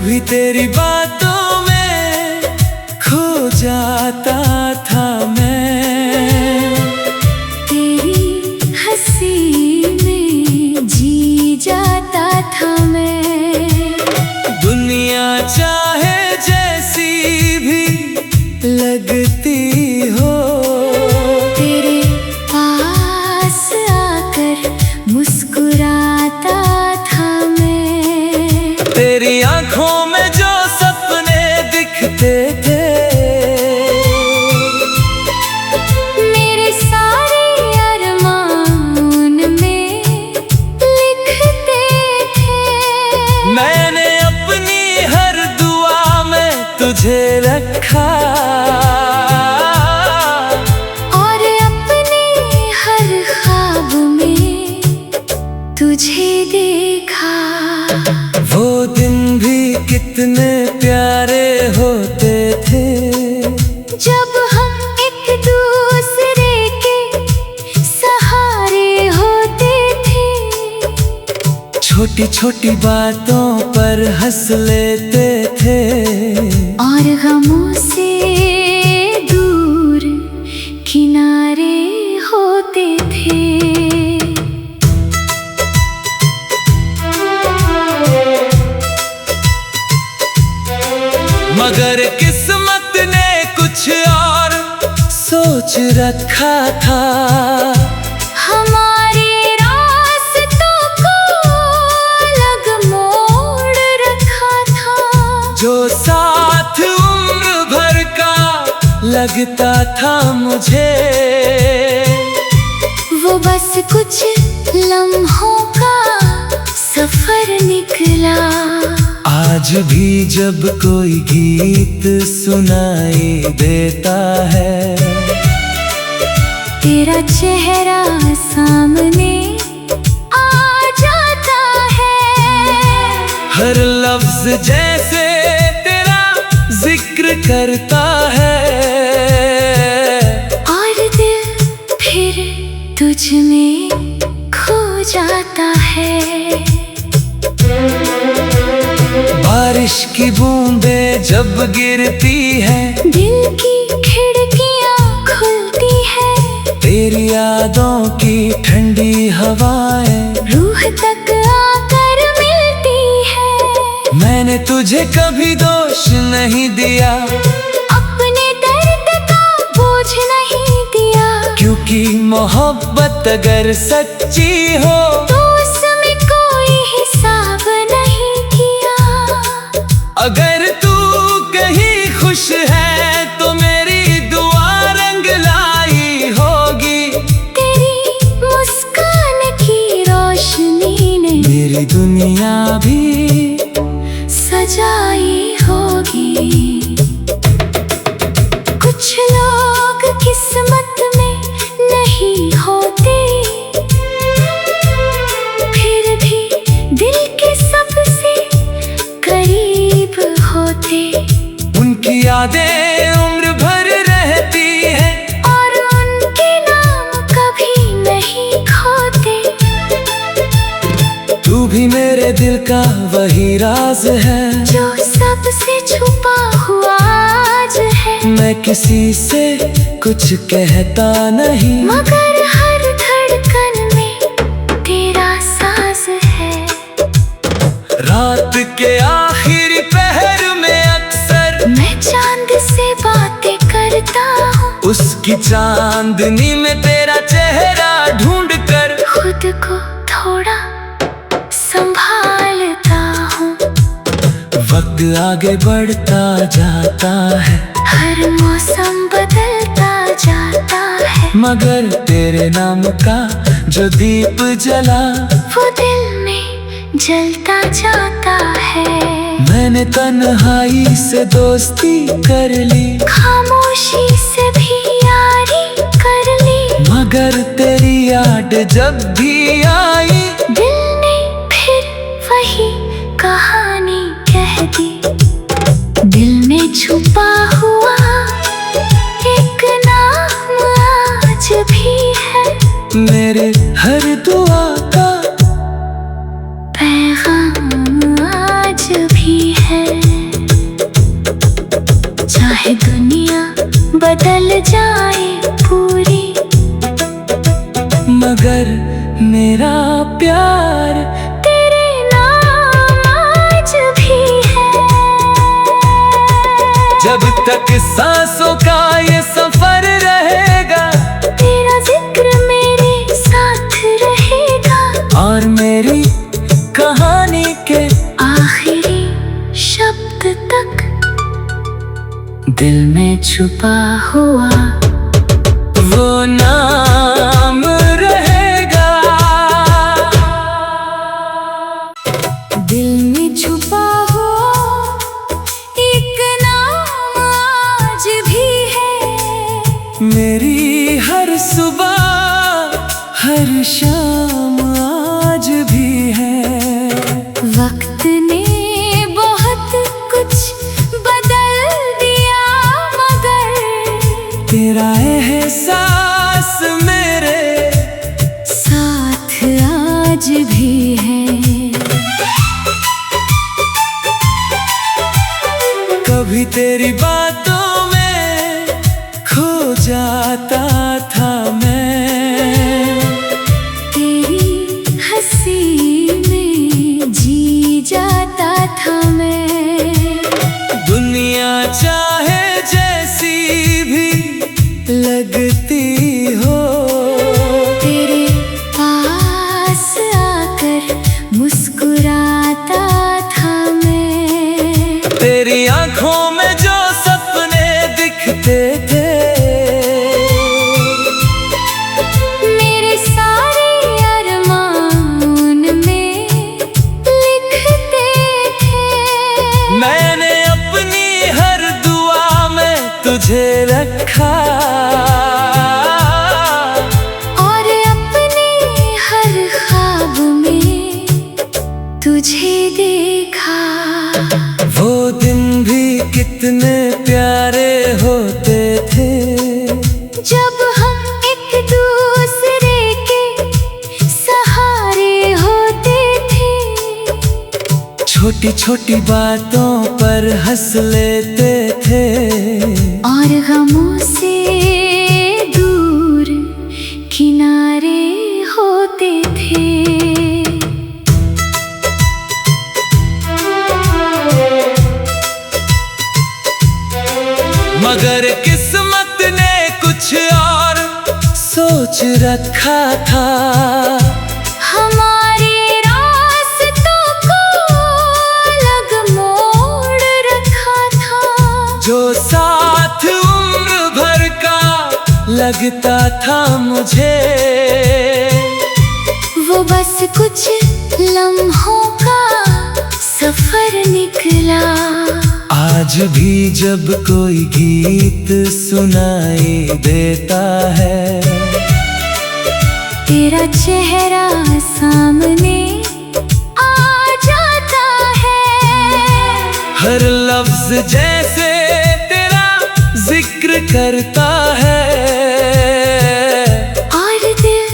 कभी तेरी बातों में खो जाता था मैं, तेरी हंसी में जी जाता था मैं। दुनिया चाहे जैसी भी लगती हो, तेरे पास आकर मुस्कुराता था मैं। तेरी आंखों में जो सपने दिखते थे, मेरे सारे अरमान उनमें लिखते थे। मैंने अपनी हर दुआ में तुझे रखा, और अपने हर ख्वाब में तुझे देखा। वो दिन भी कितने प्यारे होते थे, जब हम एक दूसरे के सहारे होते थे। छोटी छोटी बातों पर हंस लेते थे, और गमों से दूर किनारे होते थे। मगर किस्मत ने कुछ और सोच रखा था। हमारे रास्तों को अलग मोड़ रखा था। जो साथ उम्र भर का लगता था मुझे, वो बस कुछ लम्हों का सफर निकला। आज भी जब कोई गीत सुनाई देता है, तेरा चेहरा सामने आ जाता है। हर लफ्ज जैसे तेरा जिक्र करता है, और दिल फिर तुझ में खो जाता है। बारिश की बूंदें जब गिरती है, दिल की खिड़कियां खुलती है। तेरी यादों की ठंडी हवाएं रूह तक आकर मिलती है। मैंने तुझे कभी दोष नहीं दिया, अपने दर्द का बोझ नहीं दिया। क्योंकि मोहब्बत अगर सच्ची हो, तो उसमें कोई हिसाब नहीं किया। अगर तू कहीं खुश है तो मेरी दुआ रंग लाई होगी। तेरी मुस्कान की रोशनी ने मेरी दुनिया भी सजाई होगी। कुछ लोग किस्मत में नहीं होते, फिर भी दिल के सबसे करीब होते। उनकी यादें उम्र भर रहती हैं, और उनके नाम कभी नहीं खोते। तू भी मेरे दिल का वही राज है, जो सबसे छुपा हुआ आज है। मैं किसी से कुछ कहता नहीं, मगर हर धड़कन में तेरा साज है। रात के आखिरी पहर में अक्सर मैं चांद से बातें करता हूँ, उसकी चांदनी में तेरा चेहरा ढूंढ कर खुद को थोड़ा संभालता हूँ। वक्त आगे बढ़ता जाता है, हर मौसम बदलता जाता है। मगर तेरे नाम का जो दीप जला, वो दिल में जलता जाता है। मैंने तन्हाई से दोस्ती कर ली, खामोशी से भी यारी कर ली। मगर तेरी याद जब भी आई, दिल ने फिर वही कहानी कह दी। दिल में छुपा हुआ एक नाम आज भी है। मेरे हर दुआ का पैगाम आज भी है। प्यार तेरे नाम आज भी है। जब तक सांसों का ये सफर रहेगा, तेरा जिक्र मेरे साथ रहेगा। और मेरी कहानी के आखिरी शब्द तक दिल में छुपा हुआ वो नाम रहेगा। दिल में छुपा हुआ एक नाम आज भी है। मेरी हर सुबह हर शाम आज भी है। वक्त ने बहुत कुछ बदल दिया, मगर तेरा एहसास मेरे साथ आज भी है। कभी तेरी बातों में खो जाता था मैं, तेरी हंसी में जी जाता था मैं। दुनिया चाहे जैसी भी लगती हो, तेरे पास आकर मुस्कुराता था मैं। तेरी आंखों में जो सपने दिखते थे, मेरे सारे अरमान उनमें लिखते थे। मैंने अपनी हर दुआ में तुझे रखा, और अपने हर ख्वाब में तुझे देखा। वो दिन भी कितने प्यारे होते थे, जब हम एक दूसरे के सहारे होते थे। छोटी छोटी बातों पर हंस लेते थे, और गमों से दूर किनारे होते थे। मगर किस्मत ने कुछ और सोच रखा था। हमारे रास्तों को अलग मोड़ रखा था। जो साथ उम्र भर का लगता था मुझे, वो बस कुछ लम्हों का सफर निकला। आज भी जब कोई गीत सुनाई देता है, तेरा चेहरा सामने आ जाता है। हर लफ्ज जैसे तेरा जिक्र करता है, और दिल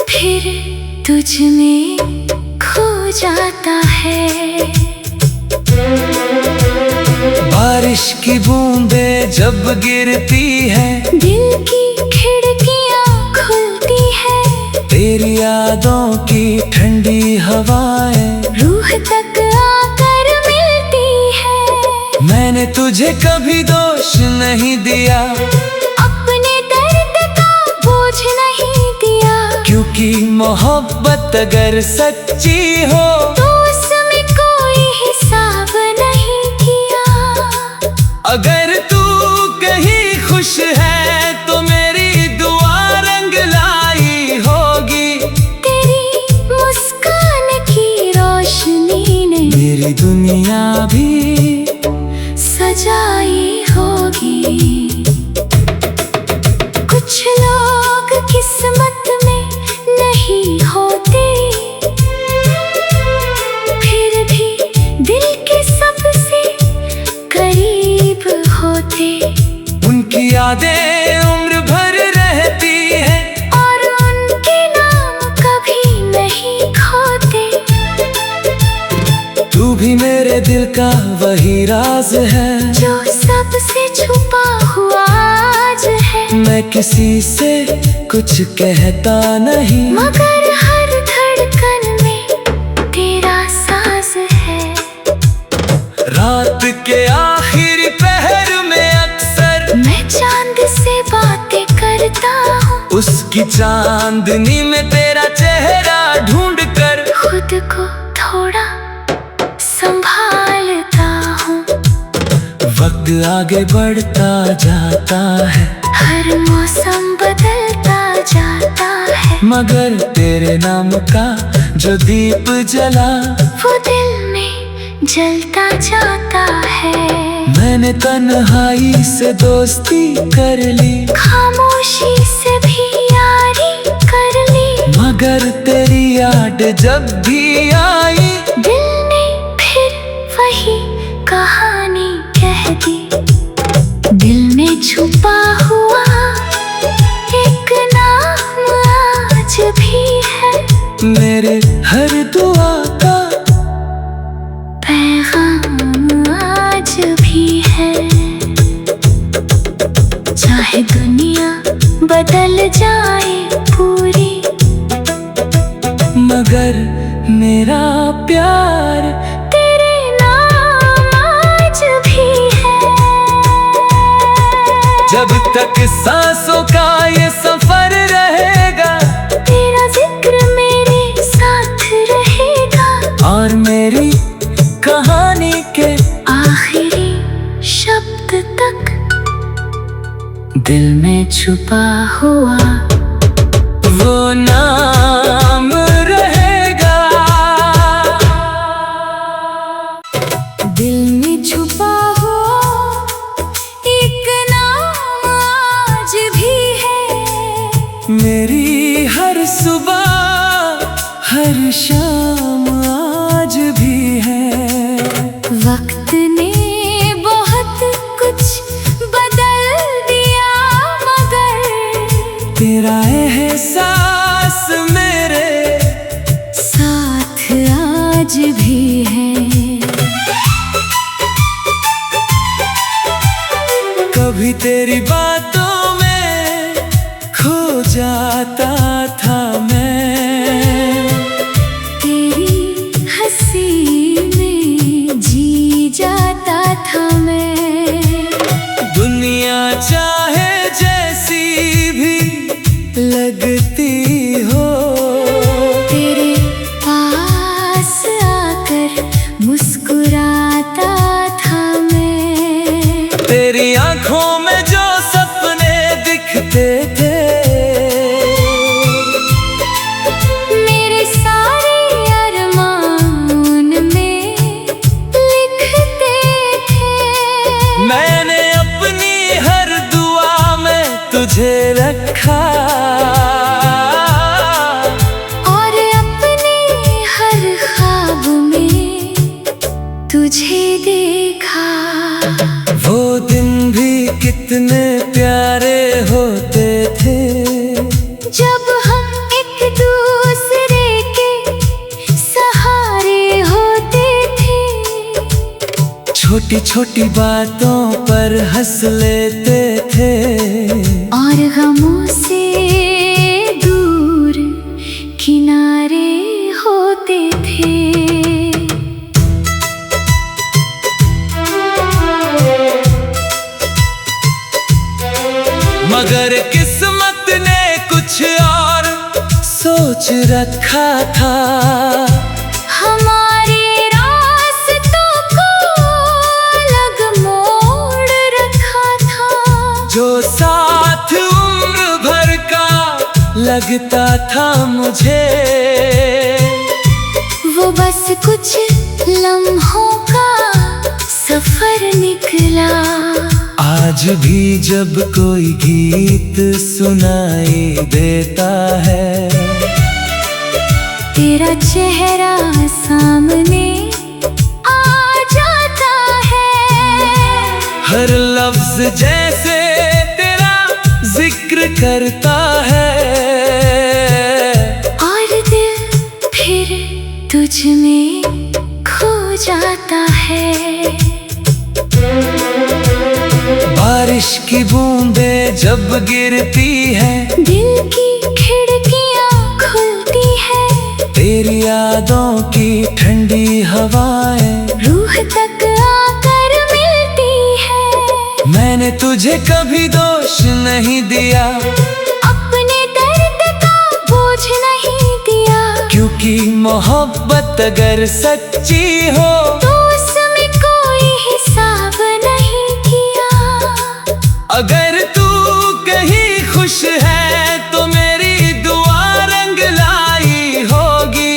फिर तुझ में खो जाता है। बारिश की बूंदें जब गिरती है, दिल की खिड़कियां खुलती है। तेरी यादों की ठंडी हवाएं रूह तक आकर मिलती है। मैंने तुझे कभी दोष नहीं दिया, अपने दर्द का बोझ नहीं दिया। क्योंकि मोहब्बत अगर सच्ची हो, तो उसमें कोई हिसाब नहीं किया। अगर तू कहीं खुश है तो मेरी दुआ रंग लाई होगी। तेरी मुस्कान की रोशनी ने मेरी दुनिया भी सजाई होगी। कुछ लोग किस्मत में नहीं होते, फिर भी दिल के सबसे करीब होते। उनकी यादें उम्र भर रहती हैं, और उनके नाम कभी नहीं खोते। तू भी मेरे दिल का वही राज है, जो सबसे छुपा हुआ आज है। मैं किसी से कुछ कहता नहीं, मगर हर धड़कन में रात के आखिरी पहर में अक्सर मैं चांद से बातें करता हूँ, उसकी चांदनी में तेरा चेहरा ढूंढ कर खुद को थोड़ा संभालता हूँ। वक्त आगे बढ़ता जाता है, हर मौसम बदलता जाता है, मगर तेरे नाम का जो दीप जला वो दिल में जलता जाता है। मैंने तन्हाई से दोस्ती कर ली, खामोशी से भी यारी कर ली, मगर तेरी याद जब भी आई दिल ने फिर वही कहानी कह दी। दिल में छुपा हुआ एक नाम आज भी है, मेरे हर दुआ का पैगाम आज भी है। चाहे दुनिया बदल जाए पूरी, मगर मेरा प्यार तेरे नाम आज भी है। जब तक सांसों का ये सफर रहेगा, तेरा जिक्र मेरे साथ रहेगा, और मेरी कहानी के आखिरी शब्द तक दिल में छुपा हुआ वो नाम रहेगा। दिल में छुपा हुआ एक नाम आज भी है, मेरी हर सुबह हर शाम आज भी है। वक्त ने बहुत कुछ बदल दिया, मगर तेरा एहसास मेरे साथ आज भी है। कभी तेरी बातों में खो जाता था मैं, तेरी हंसी में जी जाता था मैं। दुनिया चाहे जैसी भी लगती हो, तेरे पास आकर मुस्कुराता था मैं। तेरी आंखों में जो सपने दिखते थे, मेरे सारे अरमान उनमें लिखते थे। मैंने अपनी हर दुआ में तुझे रखा, और अपने हर ख्वाब में तुझे देखा। वो दिन भी कितने प्यारे होते थे, जब हम एक दूसरे के सहारे होते थे, छोटी छोटी बातों पर हंस लेते थे, और गमों से दूर किनारे होते थे। मगर किस्मत ने कुछ और सोच रखा था। हमारे रास्तों को अलग मोड़ रखा था, जो साथ उम्र भर का लगता था मुझे, वो बस कुछ लम्हों का सफर निकला। आज भी जब कोई गीत सुनाई देता है, तेरा चेहरा सामने आ जाता है। हर लफ्ज जैसे तेरा जिक्र करता है, और दिल फिर तुझ में खो जाता है। बारिश की बूंदें जब गिरती है, दिल की खिड़कियां खुलती है, तेरी यादों की ठंडी हवाएं रूह तक आकर मैंने तुझे कभी दोष नहीं दिया, अपने दर्द का बोझ नहीं दिया, क्योंकि मोहब्बत अगर सच्ची हो तो उसमें कोई हिसाब नहीं किया। अगर तू कहीं खुश है तो मेरी दुआ रंग लाई होगी,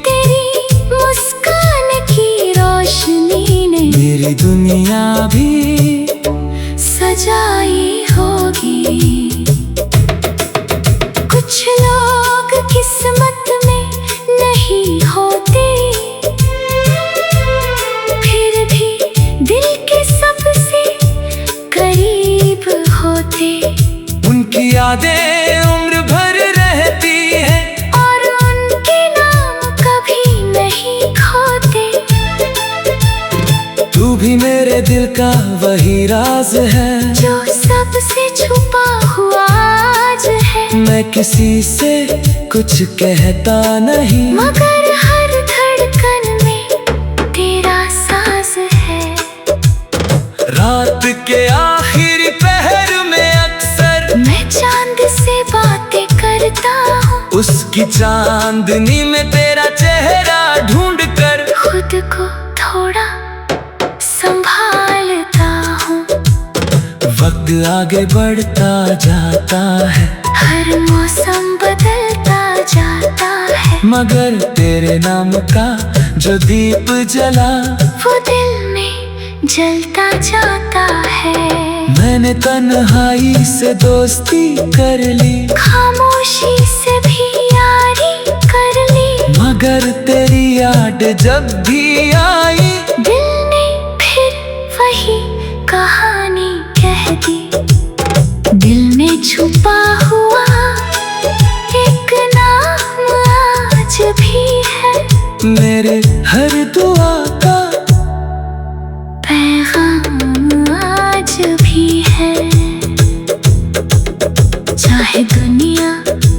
तेरी मुस्कान की रोशनी ने मेरी दुनिया भी सजाई होगी। कुछ लोग किस्मत में नहीं होते, फिर भी दिल के सबसे करीब होते। उनकी यादें उम्र भर रहती हैं और उनके नाम कभी नहीं खोते। तू भी मेरे दिल का वही राज है, जो सबसे छुपा हुआ आज है। मैं किसी से कुछ कहता नहीं, मगर हर धड़कन में तेरा साज है। रात के आखिरी पहर में अक्सर मैं चांद से बातें करता हूँ, उसकी चांदनी में तेरा चेहरा ढूंढ कर खुद को थोड़ा संभालता हूँ। वक्त आगे बढ़ता जाता है, हर मौसम बदलता जाता है, मगर तेरे नाम का जो दीप जला वो दिल में जलता जाता है। मैंने तन्हाई से दोस्ती कर ली, खामोशी से भी यारी कर ली, मगर तेरी याद जब भी आई दिल ने फिर वही कहानी कह दी। दिल में छुपा हुआ एक नाम आज भी है, मेरे हर दुआ का पैगाम आज भी है। चाहे दुनिया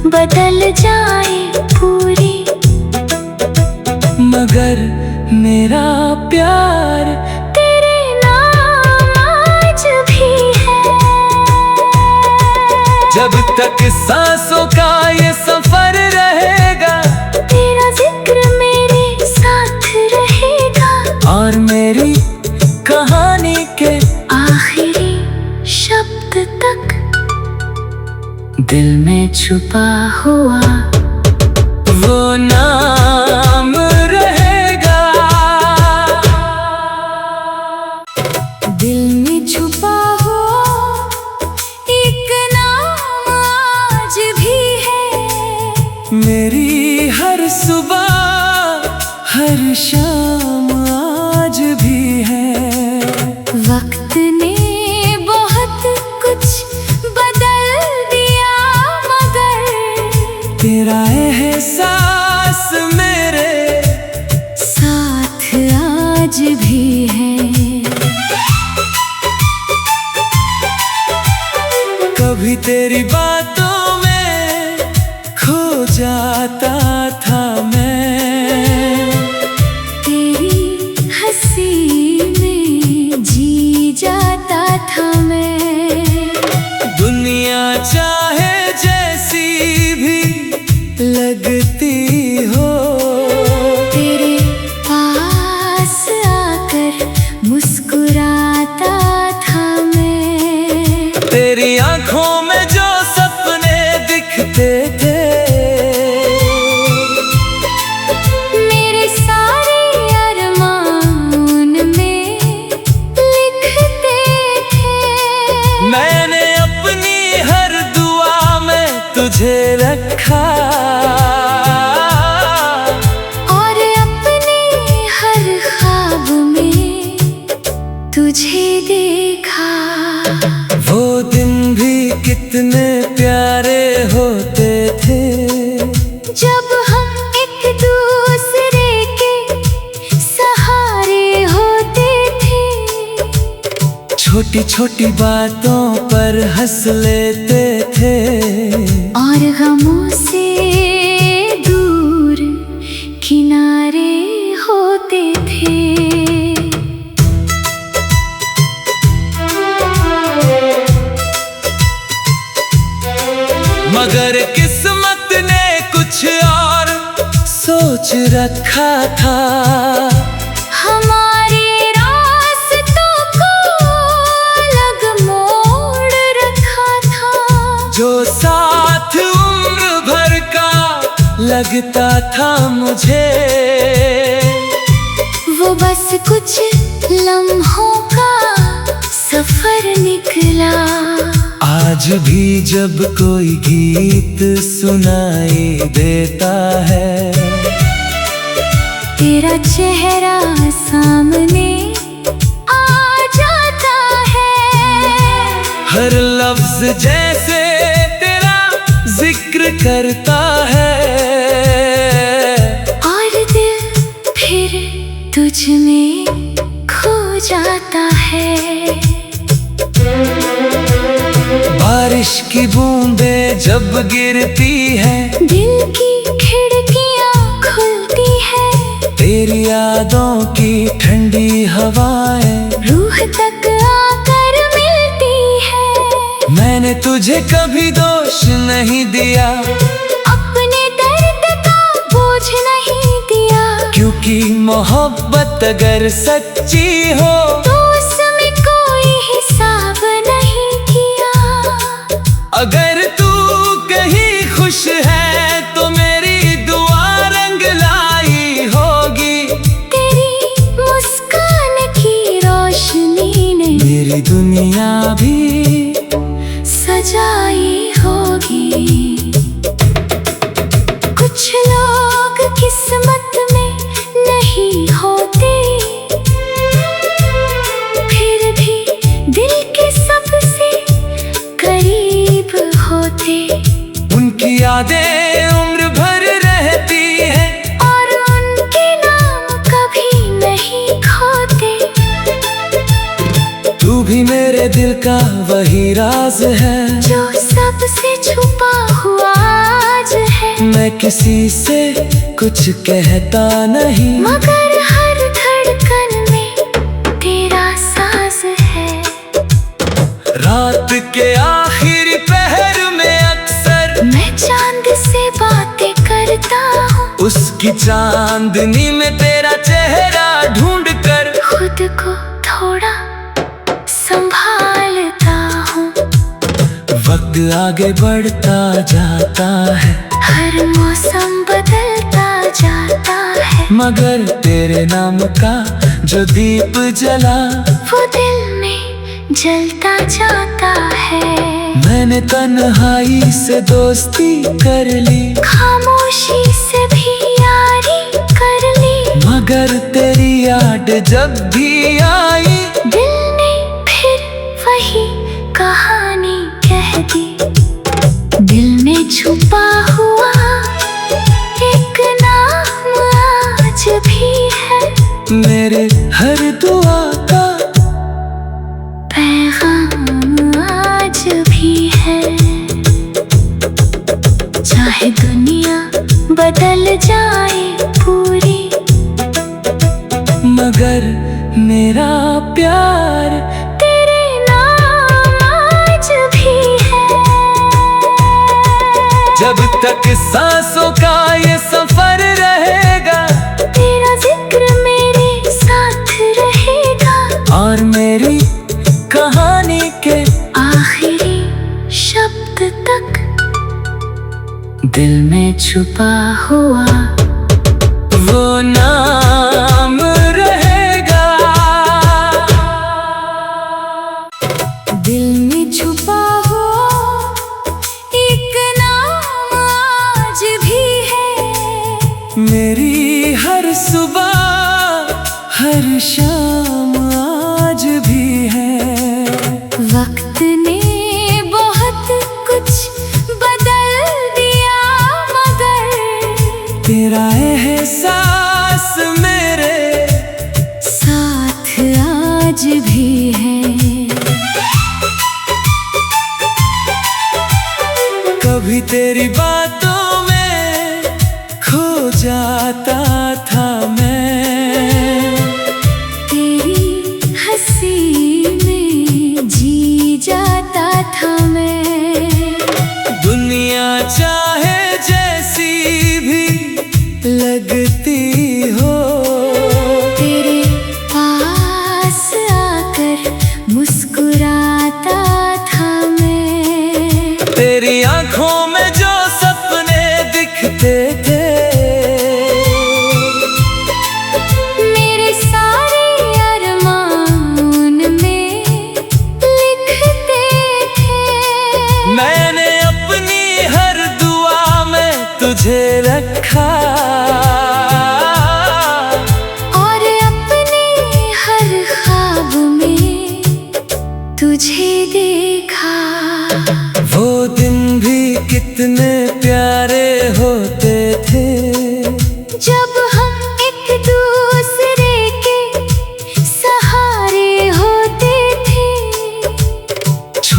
बदल जाए पूरी, मगर मेरा प्यार तेरे नाम आज भी है। जब तक सांसों का ये सफर रहेगा, तेरा जिक्र मेरे साथ रहेगा, और मेरी कहानी के आखिरी शब्द तक दिल में छुपा हुआ वो नाम रहेगा। दिल में छुपा हुआ एक नाम आज भी है। मेरी हर सुबह हर शाम आज भी है। वक्त ने बहुत कुछ बदल दिया, मगर तेरा एहसास मेरे साथ आज भी है। कभी तेरी बातों में खो जाता था मैं, तेरी हंसी में जी जाता था मैं। दुनिया चाहे जैसी भी लगती हो, तेरे पास आकर मुस्कुराता था मैं। तेरी आंखों में जो सपने दिखते थे, मेरे सारे अरमान उनमें लिखते थे। मैंने अपनी हर दुआ में तुझे रखा, और अपने हर ख्वाब में तुझे देखा। वो दिन भी कितने प्यारे होते थे, जब हम एक दूसरे के सहारे होते थे। छोटी छोटी बातों पर हंस लेते थे, और गमों से दूर किनारे होते थे। रखा था, हमारे रास्तों को अलग मोड़ रखा था। जो साथ उम्र भर का लगता था मुझे, वो बस कुछ लम्हों का सफर निकला। आज भी जब कोई गीत सुनाई देता है, तेरा चेहरा सामने आ जाता है। हर लफ्ज जैसे तेरा जिक्र करता है, और दिल फिर तुझ में खो जाता है। बारिश की बूंदें जब गिरती है, दिल की खिड़कियां खुलती है। तेरी यादों की ठंडी हवाएं रूह तक आकर मिलती है। मैंने तुझे कभी दोष नहीं दिया, अपने दर्द का बोझ नहीं दिया। क्योंकि मोहब्बत अगर सच्ची हो तो उसमें कोई हिसाब नहीं किया। अगर तू कहीं खुश है तो मेरी दुआ रंग लाई होगी। तेरी मुस्कान की रोशनी ने मेरी दुनिया भी सजाई होगी। कुछ लोग किस्मत में नहीं होते, फिर भी दिल के सबसे करीब होते। उनकी यादें उम्र भर रहती हैं, और उनके नाम कभी नहीं खोते। तू भी मेरे दिल का वही राज है, जो सबसे छुपा हुआ आज है। मैं किसी से कुछ कहता नहीं, मगर हर धड़कन में तेरा साज है। रात के आखिरी पहर में अक्सर मैं चांद से बातें करता हूँ, उसकी चांदनी में तेरा चेहरा ढूंढ कर खुद को थोड़ा संभालता हूँ। वक्त आगे बढ़ता जाता है, हर मौसम बदलता जाता है। मगर तेरे नाम का जो दीप जला वो दिल में जलता जाता है। मैंने तन्हाई से दोस्ती कर ली, खामोशी से भी यारी कर ली। मगर तेरी याद जब भी आई, दिल ने फिर वही कहानी कह दी। दिल में छुपा हुआ एक नाम आज भी है। मेरे हर दुआ का पैगाम आज भी है। चाहे दुनिया बदल जाए पूरी, मगर मेरा प्यार तेरे नाम आज भी है। जब तक सांसों का ये सफर रहेगा, तेरा जिक्र मेरे साथ रहेगा। और मेरी कहानी के आखिरी शब्द तक दिल में छुपा हुआ वो नाम रहेगा। दिल में छुपा हुआ एक नाम आज भी है। मेरी हर सुबह हर शाम आज भी है। वक्त ने बहुत कुछ बदल दिया, मगर तेरा एहसास मेरे साथ आज भी है। कभी तेरी बातों में खो जाता था मैं,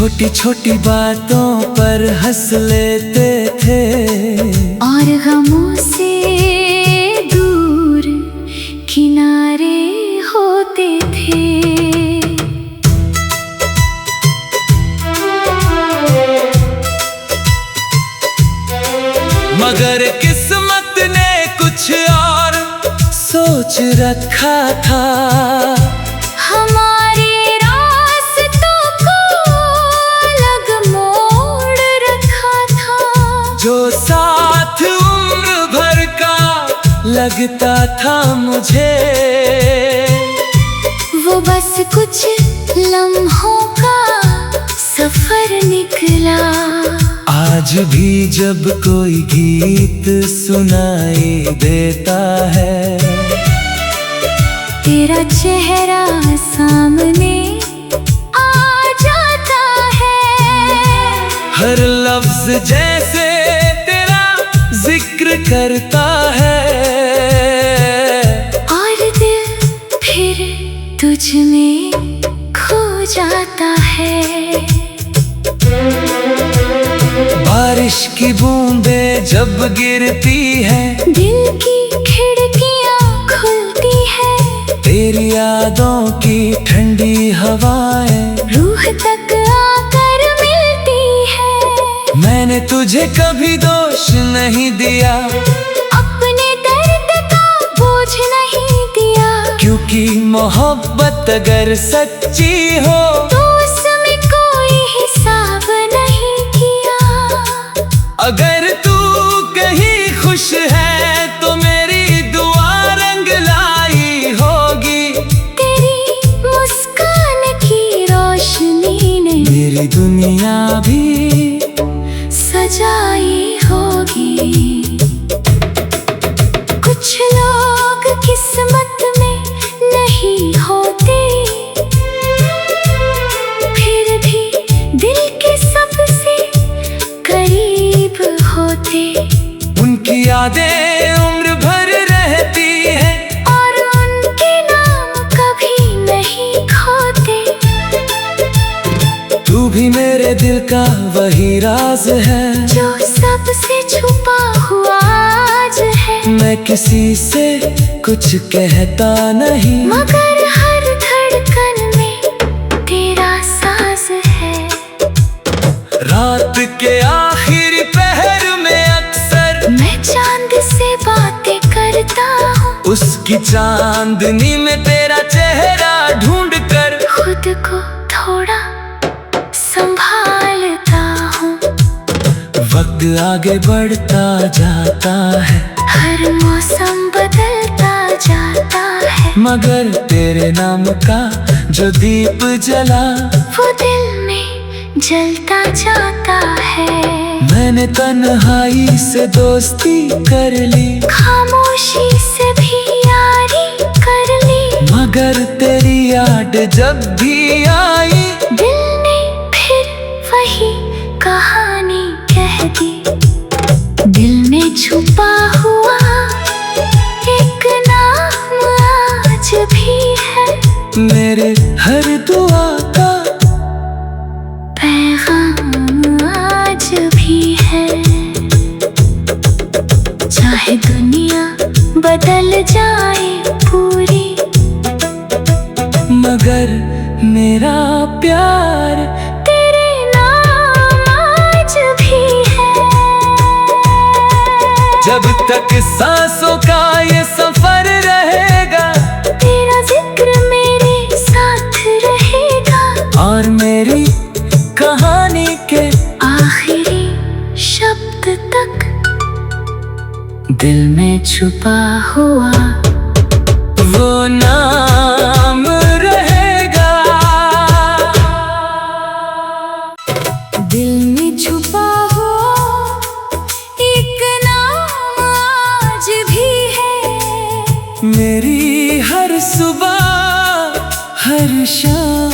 छोटी छोटी बातों पर हंस लेते थे और गमों से दूर किनारे होते थे। मगर किस्मत ने कुछ और सोच रखा था। हमारे रास्तों को अलग मोड़ रखा था। जो साथ उम्र भर का लगता था मुझे, वो बस कुछ लम्हों का सफर निकला। आज भी जब कोई गीत सुनाई देता है, तेरा चेहरा सामने आ जाता है। हर लफ्ज जैसे तेरा जिक्र करता है, और दिल फिर तुझ में खो जाता है। बारिश की बूंदें जब गिरती है, दिल की खिड़कियां खुलती है। तेरी यादों की ठंडी हवाएं रूह तक आकर मिलती है। मैंने तुझे कभी दोष नहीं दिया, अपने दर्द का बोझ नहीं दिया। क्योंकि मोहब्बत अगर सच्ची हो तो उसमें कोई हिसाब नहीं किया। अगर तू कहीं खुश है तो मेरी दुआ रंग लाई होगी। तेरी मुस्कान की रोशनी ने मेरी दुनिया भी सजाई होगी। कुछ लोग किस्मत में नहीं होते, फिर भी दिल के सबसे करीब होते। उनकी यादें उम्र भर रहती हैं और उनके नाम कभी नहीं खोते। तू भी मेरे दिल का वही राज है, जो सबसे छुपा हुआ आज है। मैं किसी से कुछ कहता नहीं, मगर हर धड़कन में तेरा साज है। रात के आखिरी पहर में अक्सर मैं चांद से बातें करता हूँ, उसकी चांदनी में तेरा चेहरा ढूंढ कर खुद को थोड़ा संभालता हूँ। वक्त आगे बढ़ता जाता है, हर मौसम बदलता जाता है। मगर तेरे नाम का जो दीप जला वो दिल में जलता जाता है। मैंने तन्हाई से दोस्ती कर ली, खामोशी से भी यारी कर ली। मगर तेरी याद जब भी आई, दिल ने फिर वही कहानी कह दी। दिल में छुपा हुआ एक नाम आज भी है। मेरे हर दुआ का पैगाम आज भी है। चाहे दुनिया बदल जाए पूरी, मगर मेरा प्यार तेरे नाम आज भी है। जब तक सांसों का ये सफर रहेगा, तेरा जिक्र मेरे साथ रहेगा। और मेरी कहानी के आखिरी शब्द तक दिल में छुपा हुआ वो नाम रहेगा। दिल में छुपा हुआ एक नाम आज भी है। मेरी हर सुबह हर शाम